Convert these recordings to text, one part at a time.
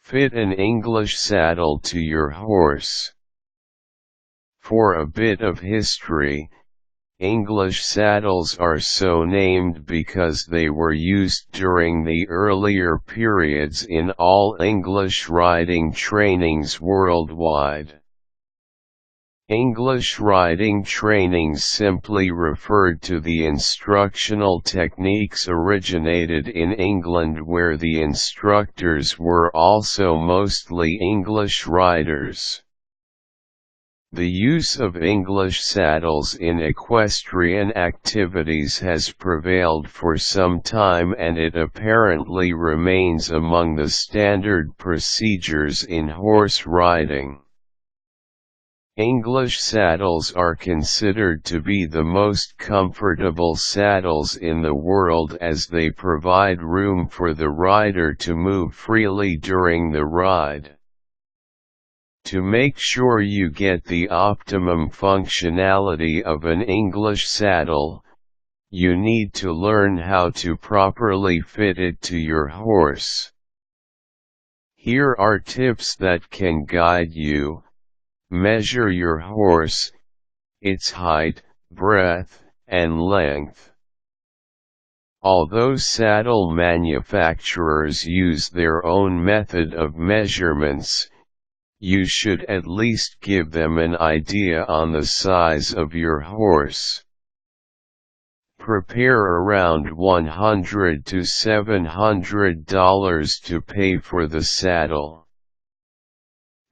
Fit an English saddle to your horse. For a bit of history, English saddles are so named because they were used during the earlier periods in all English riding trainings worldwide. English riding trainings simply referred to the instructional techniques originated in England, where the instructors were also mostly English riders. The use of English saddles in equestrian activities has prevailed for some time, and it apparently remains among the standard procedures in horse riding. English saddles are considered to be the most comfortable saddles in the world, as they provide room for the rider to move freely during the ride. To make sure you get the optimum functionality of an English saddle, you need to learn how to properly fit it to your horse. Here are tips that can guide you. Measure your horse, its height, breadth, and length. Although saddle manufacturers use their own method of measurements, you should at least give them an idea on the size of your horse. Prepare around $100 to $700 to pay for the saddle.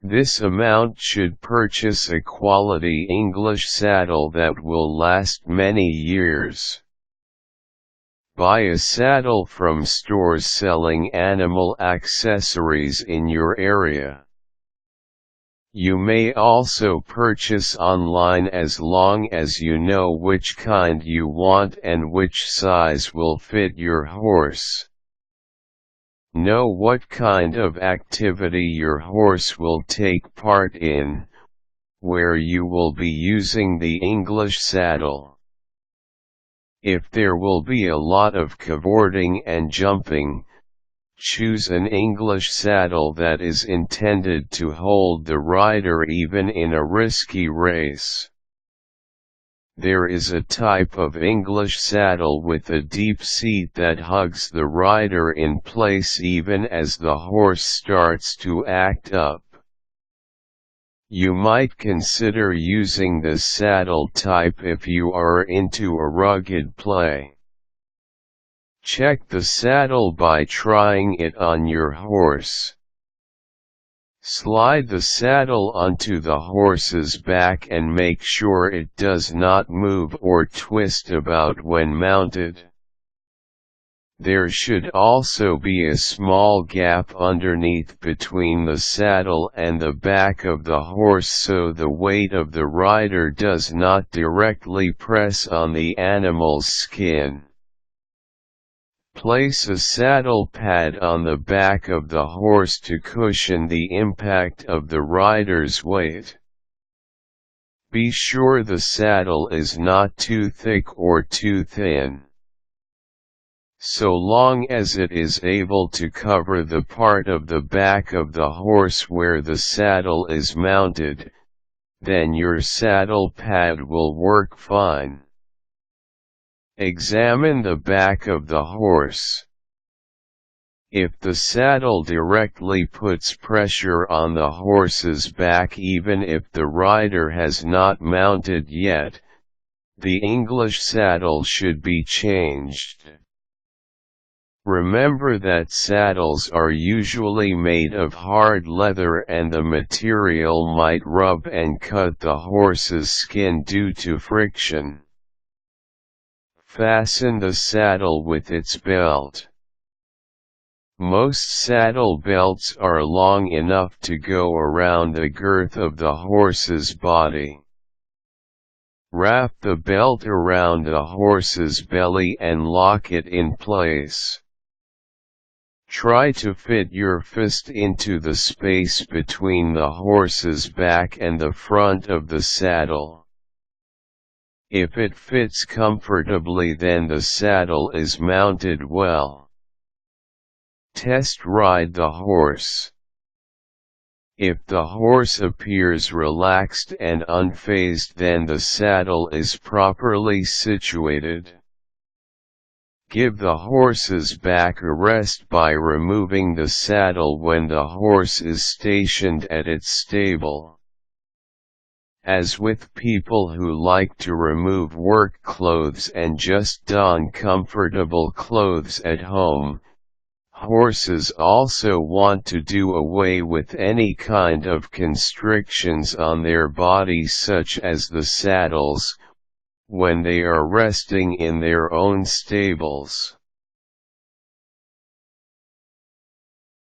This amount should purchase a quality English saddle that will last many years. Buy a saddle from stores selling animal accessories in your area. You may also purchase online as long as you know which kind you want and which size will fit your horse. Know what kind of activity your horse will take part in, where you will be using the English saddle. If there will be a lot of cavorting and jumping, choose an English saddle that is intended to hold the rider even in a risky race. There is a type of English saddle with a deep seat that hugs the rider in place even as the horse starts to act up. You might consider using this saddle type if you are into a rugged play. Check the saddle by trying it on your horse. Slide the saddle onto the horse's back and make sure it does not move or twist about when mounted. There should also be a small gap underneath between the saddle and the back of the horse so the weight of the rider does not directly press on the animal's skin. Place a saddle pad on the back of the horse to cushion the impact of the rider's weight. Be sure the saddle is not too thick or too thin. So long as it is able to cover the part of the back of the horse where the saddle is mounted, then your saddle pad will work fine. Examine the back of the horse. If the saddle directly puts pressure on the horse's back even if the rider has not mounted yet, the English saddle should be changed. Remember that saddles are usually made of hard leather and the material might rub and cut the horse's skin due to friction. Fasten the saddle with its belt. Most saddle belts are long enough to go around the girth of the horse's body. Wrap the belt around the horse's belly and lock it in place. Try to fit your fist into the space between the horse's back and the front of the saddle. If it fits comfortably, then the saddle is mounted well. Test ride the horse. If the horse appears relaxed and unfazed, then the saddle is properly situated. Give the horse's back a rest by removing the saddle when the horse is stationed at its stable. As with people who like to remove work clothes and just don comfortable clothes at home, horses also want to do away with any kind of constrictions on their bodies, such as the saddles, when they are resting in their own stables.